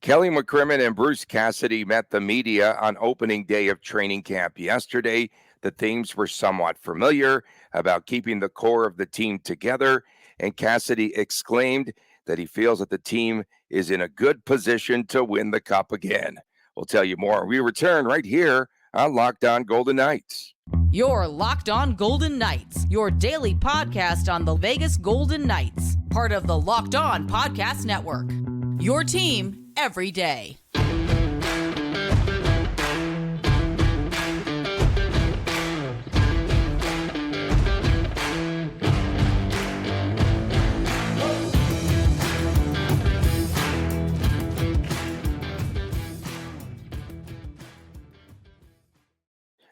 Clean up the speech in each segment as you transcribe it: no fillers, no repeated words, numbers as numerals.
Kelly McCrimmon and Bruce Cassidy met the media on opening day of training camp yesterday. The themes were somewhat familiar about keeping the core of the team together, and Cassidy exclaimed that he feels that the team is in a good position to win the cup again. We'll tell you more. We return right here on Locked On Golden Knights. You're Locked On Golden Knights, your daily podcast on the Vegas Golden Knights, part of the Locked On Podcast Network. Your team every day.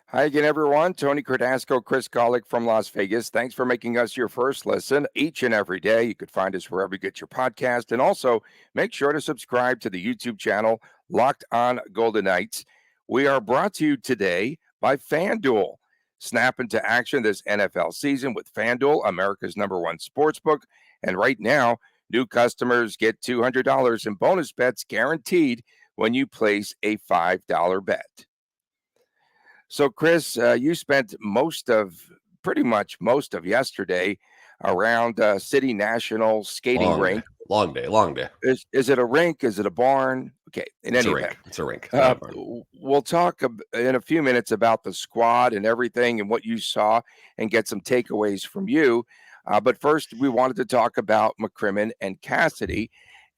Hi again, everyone. Tony Cardasco, Chris Golick from Las Vegas. Thanks for making us your first listen each and every day. You could find us wherever you get your podcast. And also, make sure to subscribe to the YouTube channel, Locked On Golden Knights. We are brought to you today by FanDuel. Snap into action this NFL season with FanDuel, America's #1 sportsbook. And right now, new customers get $200 in bonus bets guaranteed when you place a $5 bet. So, Chris, you spent pretty much most of yesterday around City National skating rink. Long day. Is it a rink? Is it a barn? Okay, It's a rink. We'll talk in a few minutes about the squad and everything and what you saw and get some takeaways from you. But first, we wanted to talk about McCrimmon and Cassidy.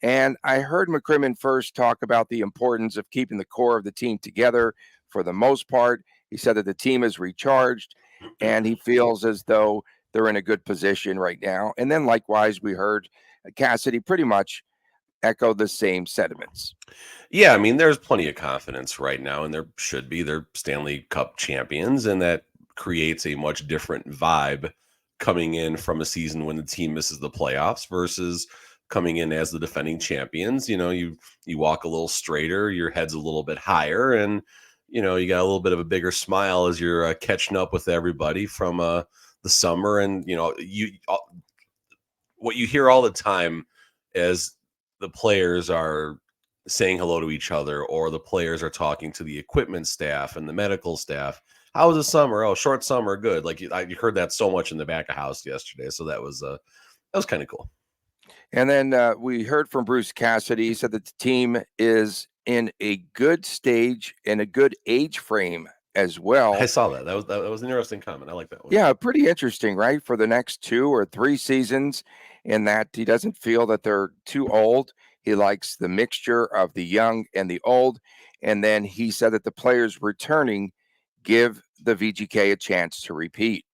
And I heard McCrimmon first talk about the importance of keeping the core of the team together for the most part. He said that the team is recharged and he feels as though they're in a good position right now. And then likewise, we heard Cassidy pretty much echo the same sentiments. Yeah, I mean, there's plenty of confidence right now, and there should be. They're Stanley Cup champions, and that creates a much different vibe coming in from a season when the team misses the playoffs versus coming in as the defending champions. You know, you walk a little straighter, your head's a little bit higher, and you know, you got a little bit of a bigger smile as you're catching up with everybody from the summer. And, you know, what you hear all the time as the players are saying hello to each other or the players are talking to the equipment staff and the medical staff. How was the summer? Oh, short summer. Good. Like you heard that so much in the back of house yesterday. So that was kind of cool. And then we heard from Bruce Cassidy. He said that the team is in a good stage and a good age frame as well. I saw that. That was an interesting comment. I like that one. Yeah, pretty interesting, right? For the next 2 or 3 seasons, in that he doesn't feel that they're too old. He likes the mixture of the young and the old. And then he said that the players returning give the VGK a chance to repeat.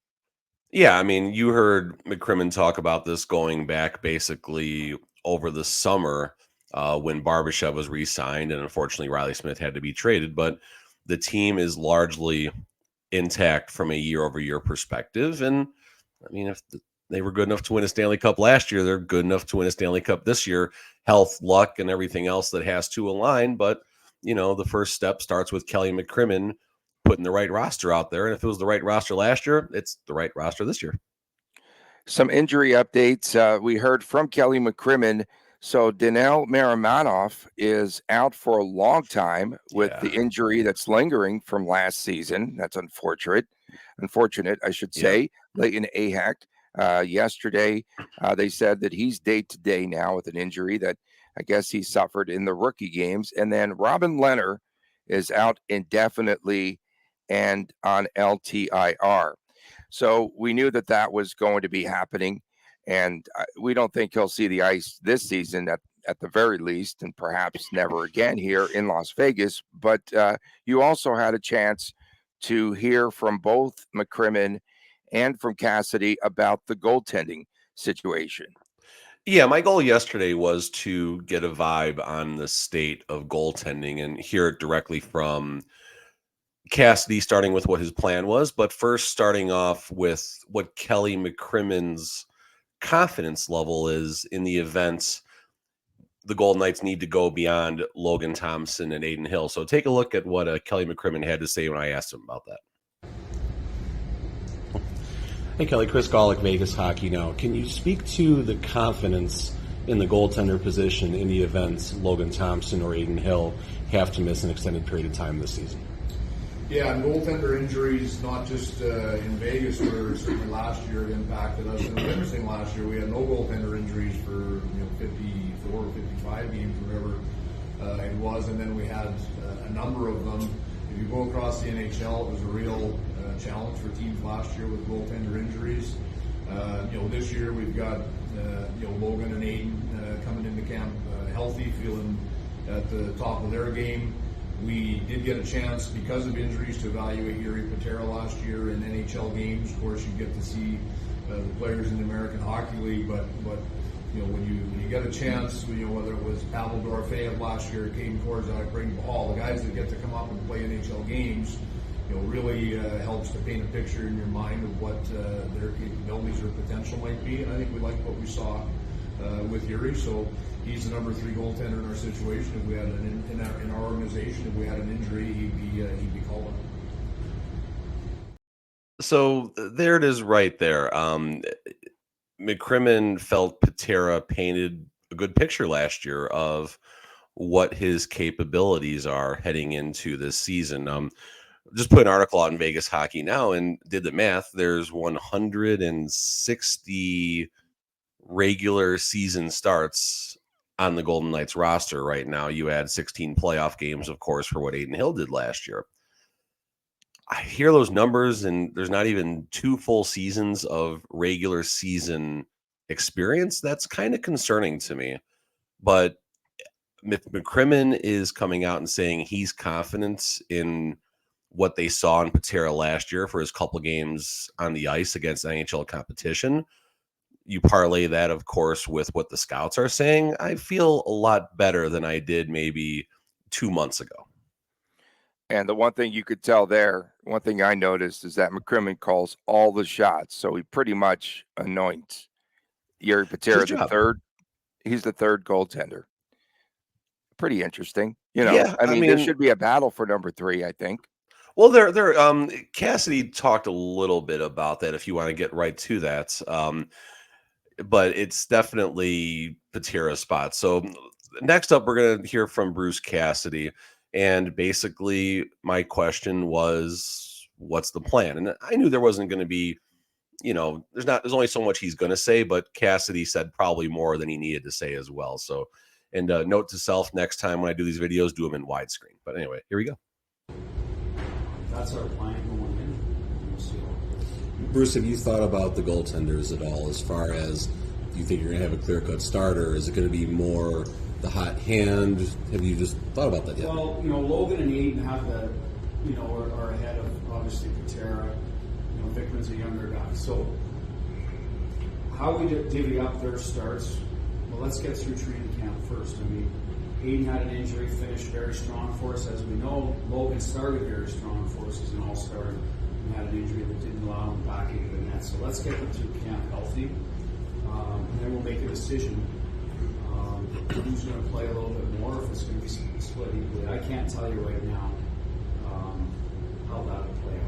Yeah, I mean, you heard McCrimmon talk about this going back basically over the summer when Barbashev was re-signed, and unfortunately Riley Smith had to be traded. But the team is largely intact from a year-over-year perspective. And, I mean, if they were good enough to win a Stanley Cup last year, they're good enough to win a Stanley Cup this year. Health, luck, and everything else that has to align. But, you know, the first step starts with Kelly McCrimmon putting the right roster out there. And if it was the right roster last year, it's the right roster this year. Some injury updates. We heard from Kelly McCrimmon. So Danil Marimanov is out for a long time with the injury that's lingering from last season. That's unfortunate, I should say. Leighton Ahak, yesterday, they said that he's day-to-day now with an injury that I guess he suffered in the rookie games. And then Robin Lehner is out indefinitely and on LTIR. So we knew that was going to be happening. And we don't think he'll see the ice this season at the very least, and perhaps never again here in Las Vegas. But you also had a chance to hear from both McCrimmon and from Cassidy about the goaltending situation. Yeah, my goal yesterday was to get a vibe on the state of goaltending and hear it directly from Cassidy, starting with what his plan was, but first starting off with what Kelly McCrimmon's confidence level is in the event the Golden Knights need to go beyond Logan Thompson and Aiden Hill. So take a look at what Kelly McCrimmon had to say when I asked him about that. Hey, Kelly, Chris Golick, Vegas Hockey Now. Can you speak to the confidence in the goaltender position in the event Logan Thompson or Aiden Hill have to miss an extended period of time this season? Yeah, and goaltender injuries, not just in Vegas, where certainly last year it impacted us. And it was interesting last year, we had no goaltender injuries for 54 or 55 games, whatever it was, and then we had a number of them. If you go across the NHL, it was a real challenge for teams last year with goaltender injuries. This year we've got Logan and Aiden coming into camp healthy, feeling at the top of their game. We did get a chance, because of injuries, to evaluate Yuri Patera last year in NHL games. Of course, you get to see the players in the American Hockey League, but when you get a chance, whether it was Pavel Dorofeyev last year, Caden Korzak, Brady Hall, the guys that get to come up and play NHL games, really helps to paint a picture in your mind of what their capabilities or potential might be. And I think we like what we saw with Yuri. So he's the number 3 goaltender in our situation. If we had in our organization, if we had an injury, he'd be called up. So there it is right there. McCrimmon felt Patera painted a good picture last year of what his capabilities are heading into this season. Just put an article out in Vegas Hockey Now and did the math. There's 160 regular season starts on the Golden Knights roster right now. You add 16 playoff games, of course, for what Aiden Hill did last year. I hear those numbers, and there's not even 2 full seasons of regular season experience. That's kind of concerning to me. But McCrimmon is coming out and saying he's confident in what they saw in Patera last year for his couple games on the ice against NHL competition. You parlay that, of course, with what the scouts are saying. I feel a lot better than I did maybe 2 months ago. And the one thing you could tell there, one thing I noticed, is that McCrimmon calls all the shots. So he pretty much anoints Yuri Patera the third. He's the 3rd goaltender. Pretty interesting. Yeah, I mean, there should be a battle for number 3, I think. Well, Cassidy talked a little bit about that, if you want to get right to that. But it's definitely Patera's spot. So next up, we're going to hear from Bruce Cassidy. And basically, my question was, what's the plan? And I knew there wasn't going to be, there's only so much he's going to say, but Cassidy said probably more than he needed to say as well. So, and note to self, next time when I do these videos, do them in widescreen. But anyway, here we go. That's our plan going in. Bruce, have you thought about the goaltenders at all, as far as, do you think you're going to have a clear-cut starter? Is it going to be more the hot hand? Have you just thought about that yet? Well, Logan and Aiden have are ahead of, obviously, Patera. Vickman's a younger guy. So how we divvy up their starts, well, let's get through training camp first. I mean, Aiden had an injury, finished very strong for us. As we know, Logan started very strong for us as an all-star and had an injury that didn't allow him back into the net. So let's get them through camp healthy, and then we'll make a decision who's going to play a little bit more, if it's going to be split equally. I can't tell you right now how that will play out.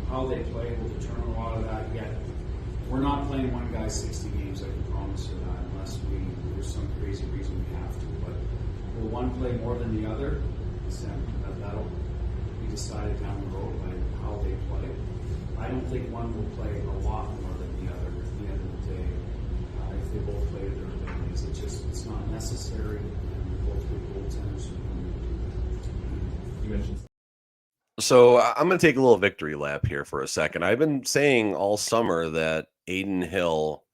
How they play will determine a lot of that. Yet we're not playing one guy 60 games, I can promise you that, unless there's some crazy reason we have to. But will one play more than the other? That'll be decided down the road by how they play. I don't think one will play a lot more than the other at the end of the day. If they both play their abilities, it's not necessary. And they're both good goaltenders. You mentioned. So I'm going to take a little victory lap here for a second. I've been saying all summer that Aiden Hill,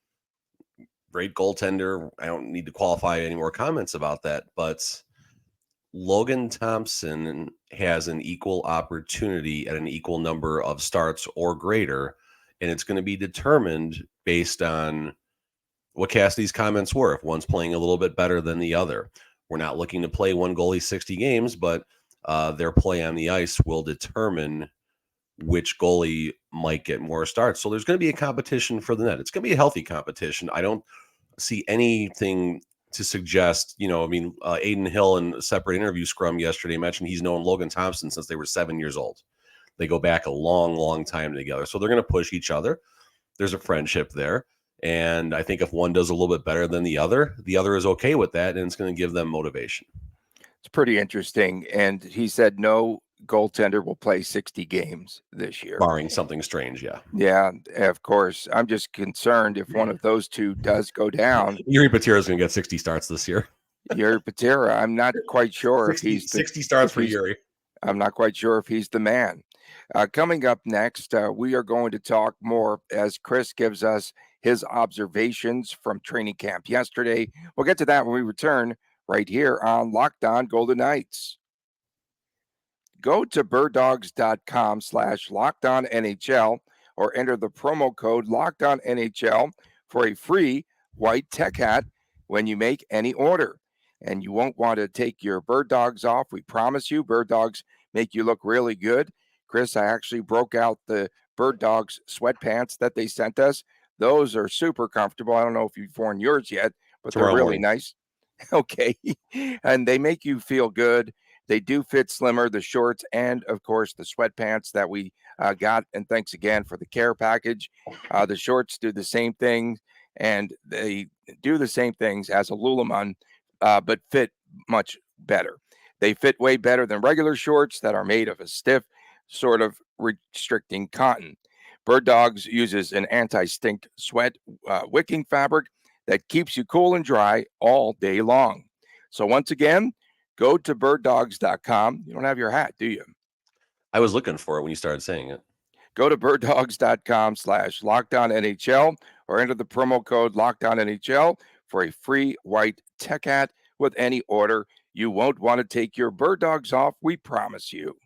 great goaltender. I don't need to qualify any more comments about that, but Logan Thompson has an equal opportunity at an equal number of starts or greater, and it's going to be determined based on what Cassidy's comments were. If one's playing a little bit better than the other, we're not looking to play one goalie 60 games, but their play on the ice will determine which goalie might get more starts. So there's going to be a competition for the net. It's going to be a healthy competition. I don't see anything to suggest, Aiden Hill in a separate interview scrum yesterday mentioned he's known Logan Thompson since they were 7 years old. They go back a long, long time together. So they're going to push each other. There's a friendship there. And I think if one does a little bit better than the other is okay with that, and it's going to give them motivation. It's pretty interesting. And he said no goaltender will play 60 games this year. Barring something strange, yeah. Yeah, of course. I'm just concerned if one of those two does go down. Yuri Patera is going to get 60 starts this year. Yuri Patera, I'm not quite sure 60, if he's 60 starts for Yuri. I'm not quite sure if he's the man. Coming up next, we are going to talk more as Chris gives us his observations from training camp yesterday. We'll get to that when we return right here on Locked On Golden Knights. Go to birddogs.com/LockedOnNHL or enter the promo code LockedOnNHL for a free white tech hat when you make any order. And you won't want to take your bird dogs off. We promise you, bird dogs make you look really good. Chris, I actually broke out the bird dogs sweatpants that they sent us. Those are super comfortable. I don't know if you've worn yours yet, but they're really nice. Okay. And they make you feel good. They do fit slimmer, the shorts, and of course the sweatpants that we got. And thanks again for the care package. The shorts do the same thing, and they do the same things as a Lululemon, but fit much better. They fit way better than regular shorts that are made of a stiff, sort of restricting cotton. Bird Dogs uses an anti-stink sweat wicking fabric that keeps you cool and dry all day long. So once again, go to birddogs.com. You don't have your hat, do you? I was looking for it when you started saying it. Go to birddogs.com/LockedOnNHL or enter the promo code LockedOnNHL for a free white tech hat with any order. You won't want to take your bird dogs off, we promise you.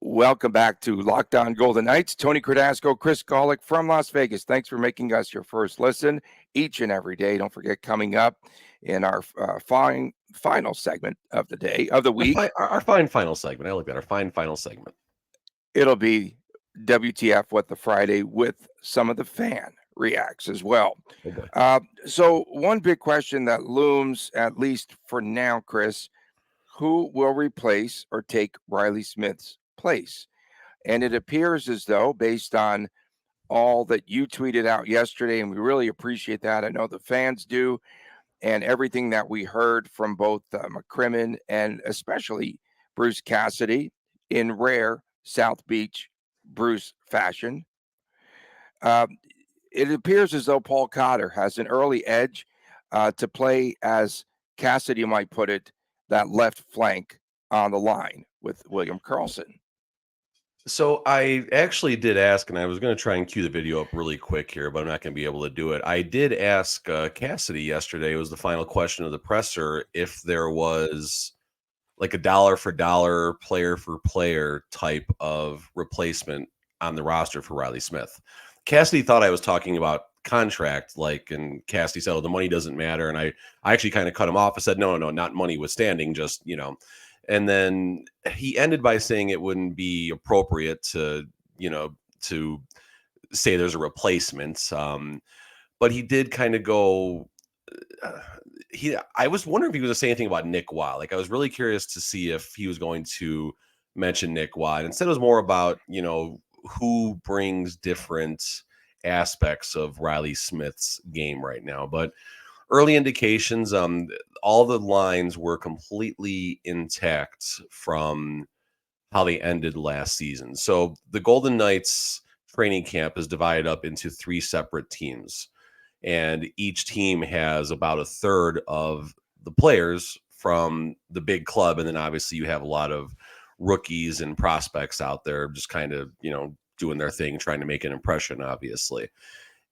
Welcome back to Locked On Golden Knights. Tony Cardasco, Chris Golick from Las Vegas. Thanks for making us your first listen each and every day. Don't forget, coming up in our final segment of the day, of the week. Our fine final segment. I like that. Our fine final segment. It'll be WTF What the Friday with some of the fan reacts as well. So one big question that looms, at least for now, Chris, who will replace or take Riley Smith's place? And it appears as though, based on all that you tweeted out yesterday, and we really appreciate that. I know the fans do, and everything that we heard from both McCrimmon and especially Bruce Cassidy in rare South Beach Bruce fashion. It appears as though Paul Cotter has an early edge to play, as Cassidy might put it, that left flank on the line with William Karlsson. So I actually did ask, and I was going to try and cue the video up really quick here, but I'm not going to be able to do it. I did ask Cassidy yesterday, it was the final question of the presser, if there was like a dollar for dollar, player for player type of replacement on the roster for Riley Smith. Cassidy thought I was talking about contract, and Cassidy said, oh, the money doesn't matter. And I actually kind of cut him off. I said, no, not money withstanding, just, and then he ended by saying it wouldn't be appropriate to say there's a replacement. But he did kind of go, I was wondering if he was going to say anything about Nick Waugh. I was really curious to see if he was going to mention Nick Waugh. And instead it was more about, who brings different aspects of Riley Smith's game right now. But early indications, all the lines were completely intact from how they ended last season. So the Golden Knights training camp is divided up into 3 separate teams, and each team has about a third of the players from the big club. And then obviously you have a lot of rookies and prospects out there just kind of, doing their thing, trying to make an impression, obviously.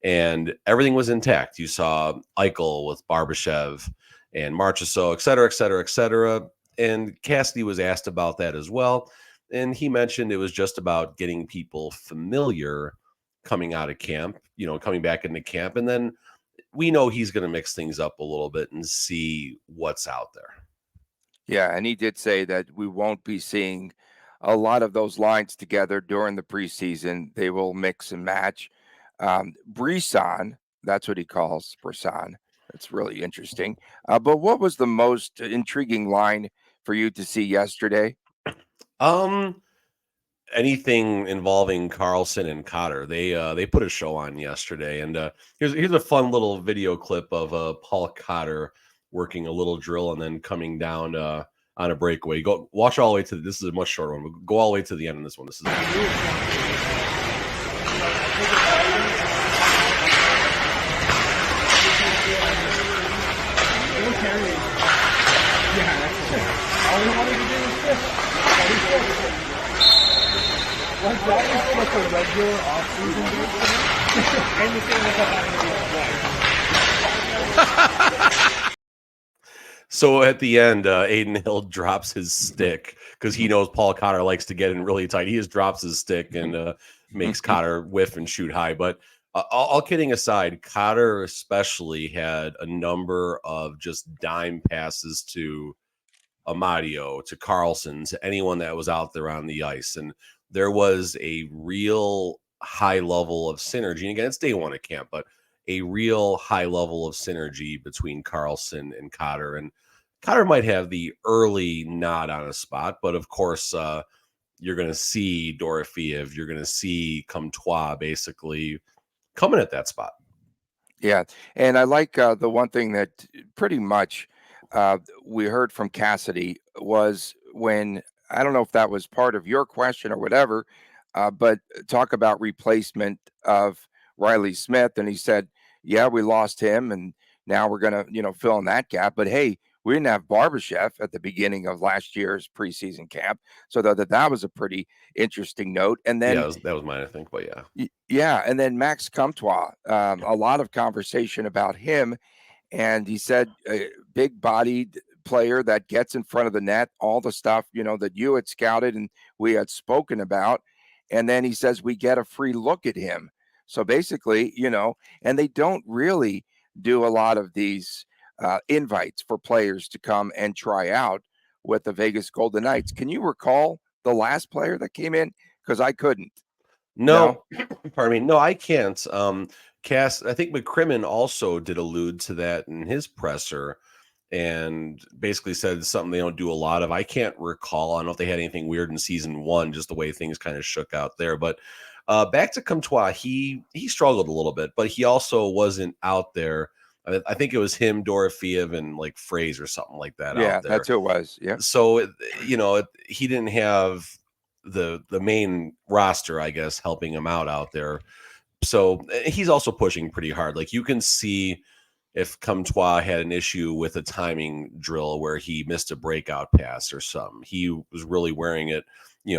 And everything was intact. You saw Eichel with Barbashev and Marchessault, et cetera, et cetera, et cetera. And Cassidy was asked about that as well. And he mentioned it was just about getting people familiar coming out of camp, coming back into camp. And then we know he's going to mix things up a little bit and see what's out there. Yeah, and he did say that we won't be seeing a lot of those lines together during the preseason. They will mix and match. Brisson, that's what he calls Brisson. That's really interesting. But what was the most intriguing line for you to see yesterday? anything involving Carlson and Cotter. They put a show on yesterday, and here's a fun little video clip of Paul Cotter working a little drill and then coming down on a breakaway. Go watch all the way to this is a much shorter one, but go all the way to the end of this one. This is Like that is like a regular off-season date for me. And the thing that happened. So at the end, Aiden Hill drops his stick because he knows Paul Cotter likes to get in really tight. He just drops his stick and makes Cotter whiff and shoot high. But all kidding aside, Cotter especially had a number of just dime passes to Amadio, to Carlson, to anyone that was out there on the ice. And there was a real high level of synergy. And again, it's day one at camp, but a real high level of synergy between Carlson and Cotter. And Cotter might have the early nod on a spot, but of course, you're going to see Dorofeev, you're going to see Comtois basically coming at that spot. Yeah. And I like the one thing that pretty much we heard from Cassidy was when, I don't know if that was part of your question or whatever, but talk about replacement of Riley Smith. And he said, yeah, we lost him and now we're going to, fill in that gap. But hey, we didn't have Barbashev at the beginning of last year's preseason camp. So that was a pretty interesting note. And then that was mine, I think, but yeah. Yeah. And then Max Comtois, a lot of conversation about him. And he said, big bodied player that gets in front of the net, all the stuff, that you had scouted and we had spoken about. And then he says, we get a free look at him. So basically, and they don't really do a lot of these invites for players to come and try out with the Vegas Golden Knights. Can you recall the last player that came in? Because I couldn't. No, pardon me. No, I can't. I think McCrimmon also did allude to that in his presser and basically said something they don't do a lot of. I can't recall. I don't know if they had anything weird in season one, just the way things kind of shook out there. But back to Comtois, he struggled a little bit, but he also wasn't out there. I think it was him, Dorofeev, and like Fraser or something like that. Yeah, out there. That's who it was. Yeah. So, he didn't have the main roster, I guess, helping him out there. So he's also pushing pretty hard. Like you can see if Comtois had an issue with a timing drill where he missed a breakout pass or something, he was really wearing it,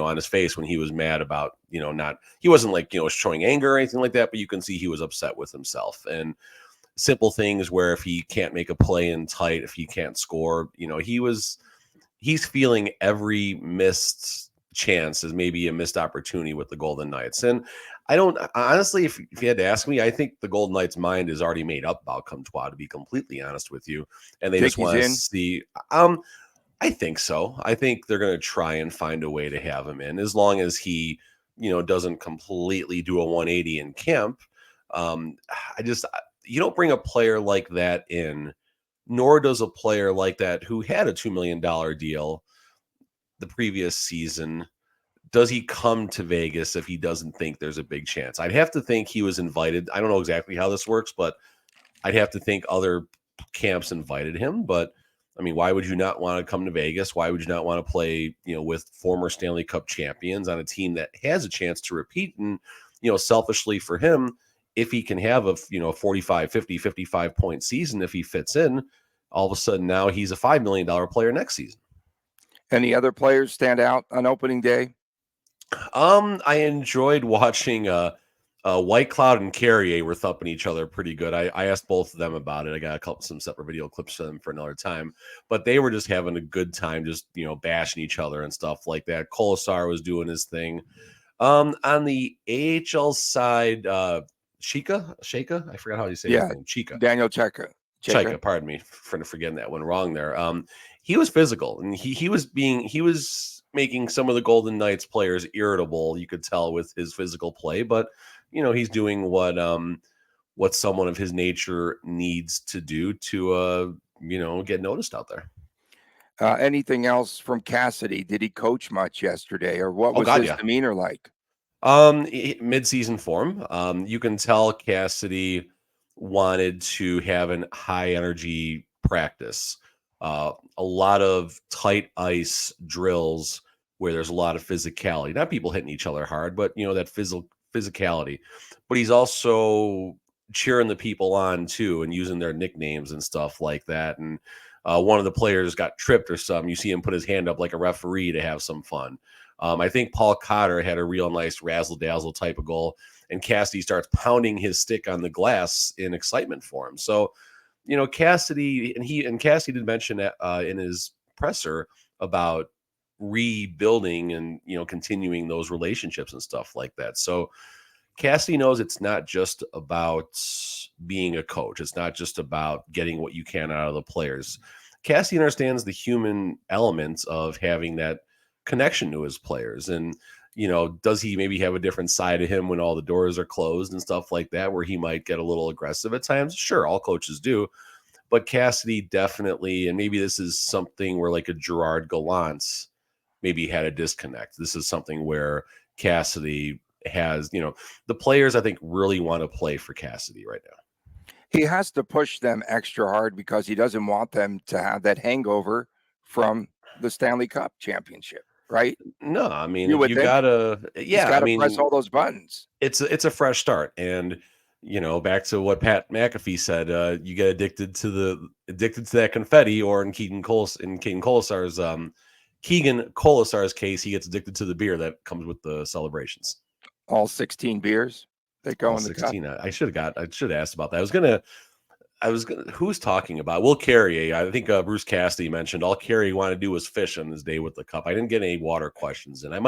on his face when he was mad about, he wasn't like, showing anger or anything like that, but you can see he was upset with himself. And simple things where if he can't make a play in tight, if he can't score, he's feeling every missed chance as maybe a missed opportunity with the Golden Knights. And I don't honestly, if you had to ask me, I think the Golden Knights' mind is already made up about Comtois, to be completely honest with you. And they just want to see. I think so. I think they're going to try and find a way to have him in, as long as he, doesn't completely do a 180 in camp. You don't bring a player like that in, nor does a player like that who had a $2 million deal the previous season. Does he come to Vegas if he doesn't think there's a big chance? I'd have to think he was invited. I don't know exactly how this works, but I'd have to think other camps invited him. But I mean, why would you not want to come to Vegas? Why would you not want to play, with former Stanley Cup champions on a team that has a chance to repeat? And, selfishly for him, if he can have a, 45, 50, 55 point season, if he fits in, all of a sudden now he's a $5 million player next season. Any other players stand out on opening day? I enjoyed watching White Cloud and Carrier were thumping each other pretty good. I asked both of them about it. I got some separate video clips for them for another time, but they were just having a good time, just bashing each other and stuff like that. Kolesar was doing his thing. On the AHL side, Chika, I forgot how you say his name. Chika. Daniel Chika. Pardon me for forgetting that one wrong there. He was physical, and he was making some of the Golden Knights players irritable. You could tell with his physical play, but he's doing what someone of his nature needs to do to get noticed out there. Anything else from Cassidy? Did he coach much yesterday, or what Oh was God, his yeah. demeanor like? Mid-season form. You can tell Cassidy wanted to have an high energy practice. A lot of tight ice drills where there's a lot of physicality. Not people hitting each other hard, but that physicality. But he's also cheering the people on too and using their nicknames and stuff like that. And one of the players got tripped or something. You see him put his hand up like a referee to have some fun. I think Paul Cotter had a real nice razzle-dazzle type of goal, and Cassidy starts pounding his stick on the glass in excitement for him. So, Cassidy and Cassidy did mention that in his presser about rebuilding and continuing those relationships and stuff like that. So Cassidy knows it's not just about being a coach. It's not just about getting what you can out of the players. Cassidy understands the human elements of having that connection to his players. And, does he maybe have a different side of him when all the doors are closed and stuff like that, where he might get a little aggressive at times? Sure, all coaches do. But Cassidy definitely, and maybe this is something where like a Gerard Gallant maybe had a disconnect. This is something where Cassidy has, the players I think really want to play for Cassidy right now. He has to push them extra hard because he doesn't want them to have that hangover from the Stanley Cup championship, right? No, I mean, You would you think gotta, he's got to press all those buttons. it's a fresh start. And, back to what Pat McAfee said, you get addicted to that confetti, or in Keegan Colasar's case, he gets addicted to the beer that comes with the celebrations. All 16 beers that go in the 16. cup. I should have asked about that. I was gonna who's talking about Will Carey. I think Bruce Cassidy mentioned all Carey wanted to do was fish on this day with the cup. I didn't get any water questions, and I'm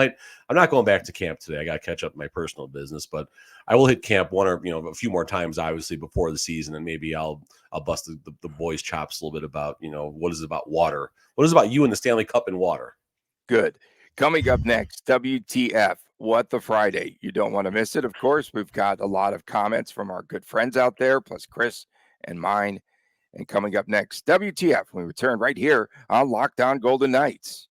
not going back to camp today. I got to catch up my personal business, but I will hit camp one or a few more times, obviously, before the season, and maybe I'll bust the boys' chops a little bit about what is it about water, what is it about you and the Stanley Cup and water. Good. Coming up next, WTF, What the Friday. You don't want to miss it. Of course, we've got a lot of comments from our good friends out there, plus Chris and mine. And coming up next, WTF, we return right here on Locked On Golden Knights.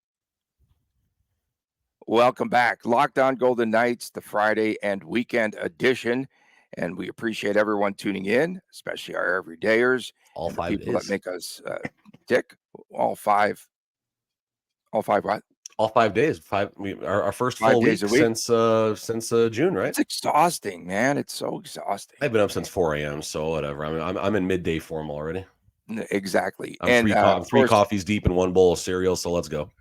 Welcome back. Locked On Golden Knights, the Friday and weekend edition. And we appreciate everyone tuning in, especially our everydayers. All and 5 the people days. that make us tick. All five what? All 5 days. Our first 5 full week days a week. since June, right? It's exhausting, man. It's so exhausting. I've been up since 4 a.m. So whatever. I'm in midday form already. Exactly. I'm three coffees deep in one bowl of cereal. So let's go.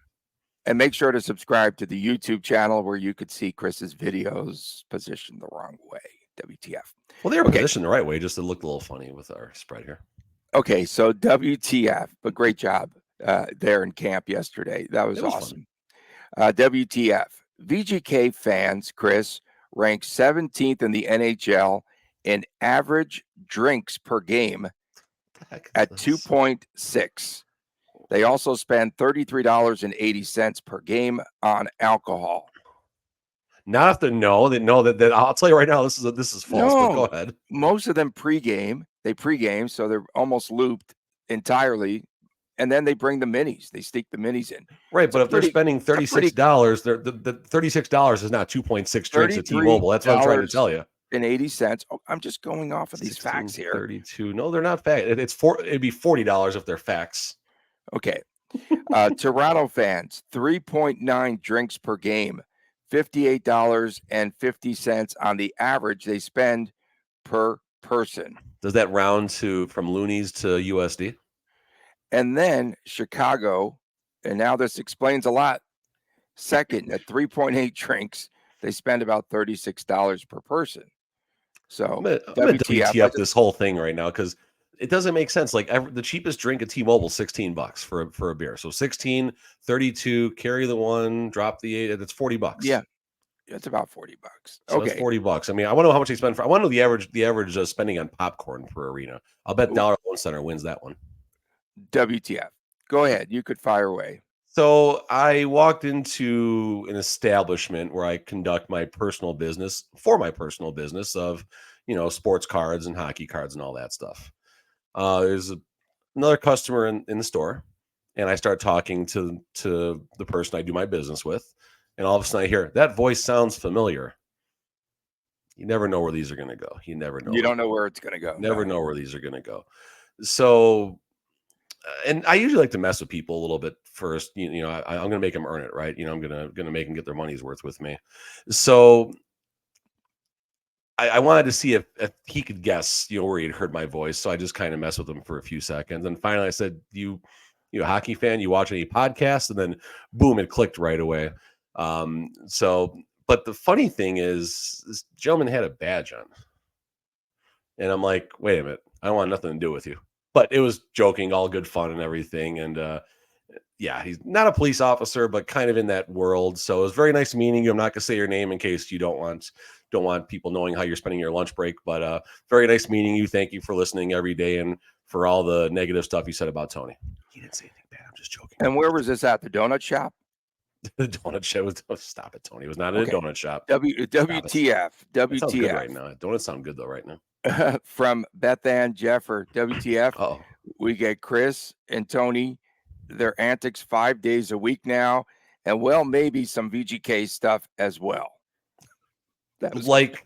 And make sure to subscribe to the YouTube channel where you could see Chris's videos positioned the wrong way. WTF. Well, they were positioned the right way. Just it looked a little funny with our spread here. Okay, so WTF. But great job there in camp yesterday. That was awesome. WTF. VGK fans, Chris, ranked 17th in the NHL in average drinks per game at 2.6. They also spend $33.80 per game on alcohol. Not if they know that I'll tell you right now, this is false. No, but go ahead. Most of them pregame, so they're almost looped entirely. And then they bring the minis. They sneak the minis in. Right, but if they're spending $36, the $36 is not 2.6 drinks at T-Mobile. That's what I'm trying to tell you. And 80 cents. Oh, I'm just going off of these facts here. 32. No, they're not facts. It'd be $40 if they're facts. Okay. Toronto fans, 3.9 drinks per game, $58.50 on the average they spend per person. Does that round from loonies to USD? And then Chicago, and now this explains a lot. Second, at 3.8 drinks, they spend about $36 per person. So I'm gonna WTF this whole thing right now because it doesn't make sense. Like the cheapest drink at T-Mobile is $16 for a beer. So 16, 32, carry the one, drop the 8. That's $40. Yeah, it's about $40. So okay, that's $40. I mean, I want to know how much they spend I want to know the average spending on popcorn per arena. I'll bet Dollar Loan Center wins that one. WTF? Go ahead. You could fire away. So I walked into an establishment where I conduct my personal business of, sports cards and hockey cards and all that stuff. There's another customer in the store. and I start talking to the person I do my business with, and all of a sudden I hear that voice sounds familiar. You never know where these are going to go. You never know. You don't know where it's going to go. Never know where these are going to go. So, and I usually like to mess with people a little bit first. I'm going to make them earn it, right? I'm going to make them get their money's worth with me. So I wanted to see if he could guess, where he'd heard my voice. So I just kind of messed with him for a few seconds. And finally I said, you a hockey fan, you watch any podcasts? And then boom, it clicked right away. But the funny thing is this gentleman had a badge on. And I'm like, wait a minute, I don't want nothing to do with you. But it was joking, all good fun and everything. And yeah, he's not a police officer, but kind of in that world. So it was very nice meeting you. I'm not going to say your name in case you don't want people knowing how you're spending your lunch break. But very nice meeting you. Thank you for listening every day and for all the negative stuff you said about Tony. He didn't say anything bad. I'm just joking. And where was this at? The donut shop? The donut shop was stop it, Tony. It was not at a donut shop. WTF. That sounds good right now. Donuts sound good though right now. From Beth Ann Jeffer, WTF. Oh, we get Chris and Tony, their antics 5 days a week now, and maybe some VGK stuff as well. That was like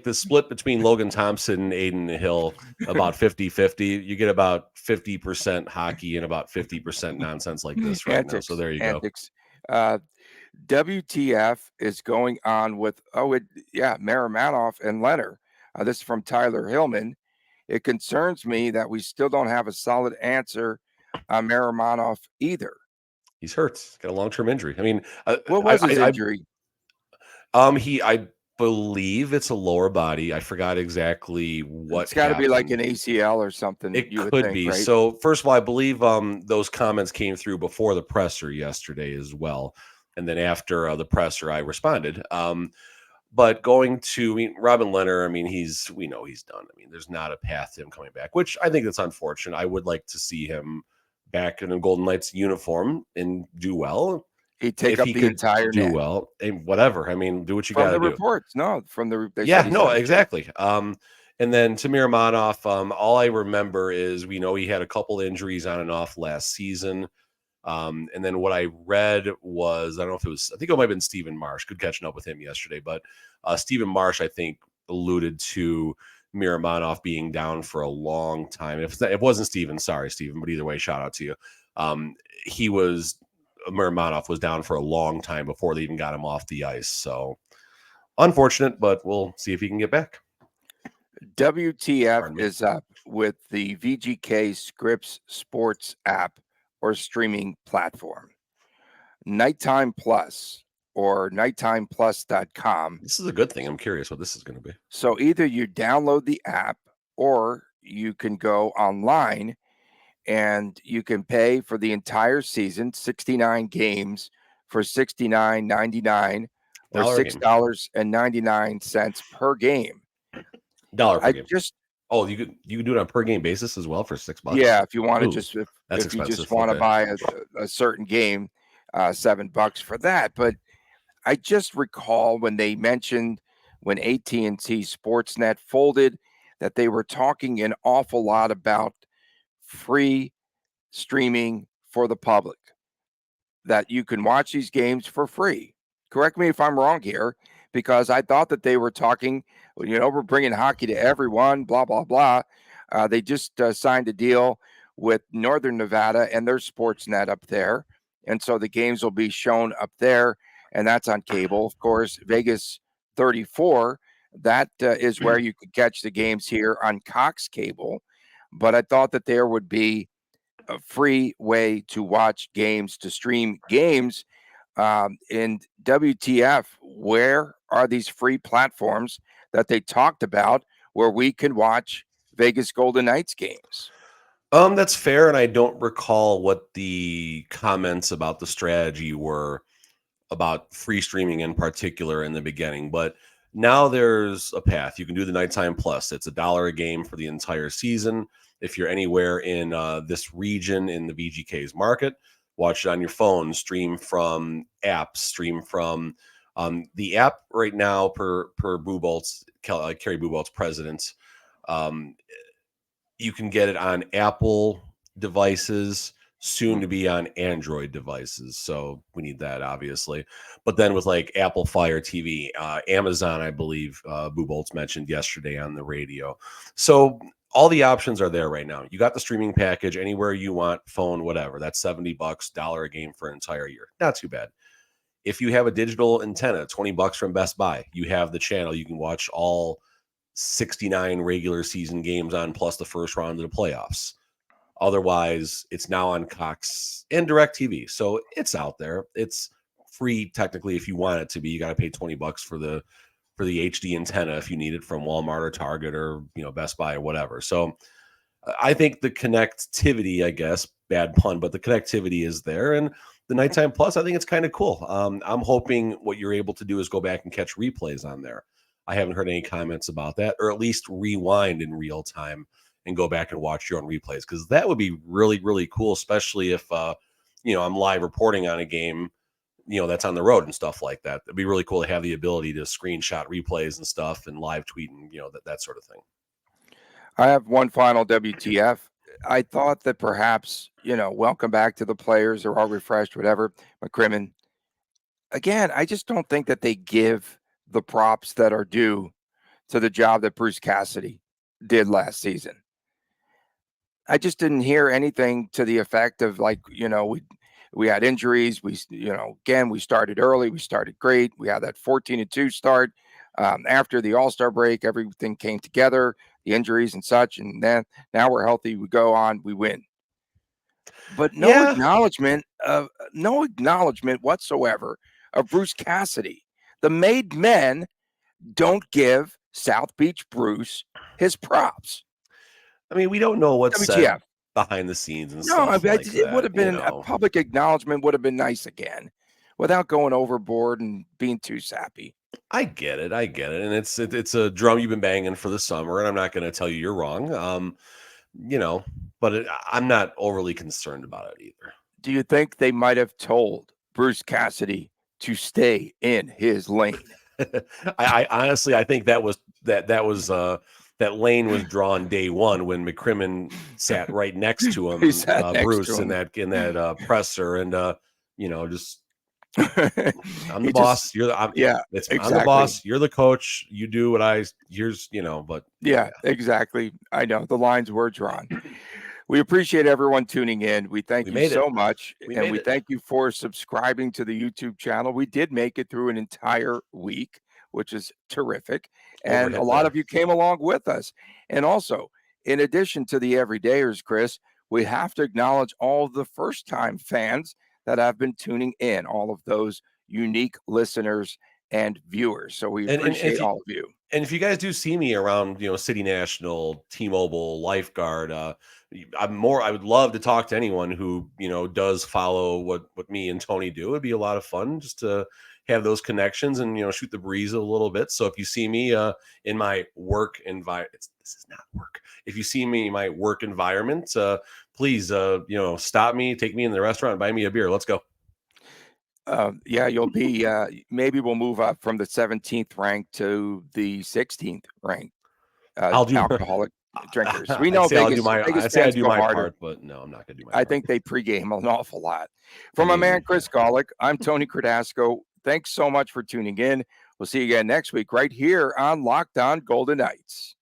the split between Logan Thompson and Aiden Hill, about 50-50. You get about 50% hockey and about 50% nonsense like this right now. So there you go. WTF is going on with Maramanoff and Leonard. This is from Tyler Hillman. It concerns me that we still don't have a solid answer on Maramanoff either. He's hurt. He's got a long-term injury. I mean, what was his injury? I believe it's a lower body. I forgot exactly what. It's got to be like an ACL or something. It could be. Right? So first of all, I believe those comments came through before the presser yesterday as well, and then after the presser, I responded. But going to Robin Leonard, we know he's done. There's not a path to him coming back, which I think that's unfortunate. I would like to see him back in a Golden Knights uniform and do well. He'd take up the entire do net. Well, and whatever. Do what you got to do. From the reports, no, from the exactly. And then Tamir Manoff, all I remember is we know he had a couple injuries on and off last season. And then what I read was, I think it might have been Stephen Marsh. Good catching up with him yesterday, but Stephen Marsh, I think, alluded to Miramanoff being down for a long time. If it wasn't Stephen, sorry, Stephen, but either way, shout out to you. Miramanoff was down for a long time before they even got him off the ice. So unfortunate, but we'll see if he can get back. WTF is up with the VGK Scripps Sports app or streaming platform. Nighttime Plus or nighttimeplus.com. This is a good thing. I'm curious what this is going to be. So either you download the app or you can go online and you can pay for the entire season, 69 games for $69.99 or $6.99 per game. $1 per game. You could do it on per game basis as well for $6. Yeah, if you want to if you just want to buy a certain game, $7 for that. But I just recall when they mentioned when AT&T Sportsnet folded that they were talking an awful lot about free streaming for the public, that you can watch these games for free. Correct me if I'm wrong here, because I thought that they were talking, we're bringing hockey to everyone, blah, blah, blah. They just signed a deal with Northern Nevada and their Sportsnet up there. And so the games will be shown up there, and that's on cable. Of course, Vegas 34, that is where you could catch the games here on Cox Cable. But I thought that there would be a free way to watch games, to stream games. In WTF, where are these free platforms that they talked about where we can watch Vegas Golden Knights games? That's fair, and I don't recall what the comments about the strategy were about free streaming in particular in the beginning, but now there's a path. You can do the Nighttime Plus. It's $1 a game for the entire season. If you're anywhere in this region in the VGK's market, watch it on your phone, stream from apps, stream from the app right now per Bubolt's, Kerry Bubolt's president. You can get it on Apple, devices, soon to be on Android devices. So we need that, obviously. But then with like Apple Fire TV, Amazon, I believe Boo Bolts mentioned yesterday on the radio. So all the options are there right now. You got the streaming package anywhere you want, phone, whatever. That's $70, $1 a game for an entire year. Not too bad. If you have a digital antenna, $20 from Best Buy, you have the channel. You can watch all 69 regular season games on, plus the first round of the playoffs. Otherwise, it's now on Cox and DirecTV. So it's out there. It's free technically if you want it to be. You got to pay $20 for the HD antenna if you need it from Walmart or Target or Best Buy or whatever. So I think the connectivity, I guess, bad pun, but the connectivity is there. And the Nighttime Plus, I think it's kind of cool. I'm hoping what you're able to do is go back and catch replays on there. I haven't heard any comments about that, or at least rewind in real time and go back and watch your own replays, because that would be really, really cool, especially if I'm live reporting on a game that's on the road and stuff like that. It'd be really cool to have the ability to screenshot replays and stuff and live tweet and that sort of thing. I have one final WTF. I thought that perhaps, welcome back to the players. They're all refreshed, whatever. McCrimmon. Again, I just don't think that they give the props that are due to the job that Bruce Cassidy did last season. I just didn't hear anything to the effect of we had injuries. We started early. We started great. We had that 14-2 start. After the All-Star break, everything came together, the injuries and such. And then now we're healthy. We go on, we win. But no acknowledgement whatsoever of Bruce Cassidy. The made men don't give South Beach Bruce his props. I mean, we don't know what's said behind the scenes and stuff like that. It would have been a public acknowledgement would have been nice again, without going overboard and being too sappy. I get it, and it's a drum you've been banging for the summer, and I'm not going to tell you you're wrong, but I'm not overly concerned about it either. Do you think they might have told Bruce Cassidy to stay in his lane? I honestly, I think that that lane was drawn day one when McCrimmon sat right next to him, Bruce, in that presser, and just I'm the boss. Exactly. I'm the boss. You're the coach. You do what exactly. I know the lines were drawn. We appreciate everyone tuning in. We thank you so much. And we thank you for subscribing to the YouTube channel. We did make it through an entire week, which is terrific. And a lot of you came along with us. And also, in addition to the everydayers, Chris, we have to acknowledge all the first-time fans that have been tuning in, all of those unique listeners and viewers. So we appreciate all of you. And if you guys do see me around, City National, T-Mobile, Lifeguard, I would love to talk to anyone who, does follow what me and Tony do. It'd be a lot of fun just to have those connections and, shoot the breeze a little bit. So if you see me in my work environment, this is not work. If you see me in my work environment, please, stop me, take me in the restaurant, buy me a beer. Let's go. You'll be, maybe we'll move up from the 17th rank to the 16th rank. I'll do alcoholic drinkers. We know I do my part, but no, I'm not going to do my part. I think they pregame an awful lot. From my man, Chris Golick, I'm Tony Cardasco. Thanks so much for tuning in. We'll see you again next week right here on Locked On Golden Knights.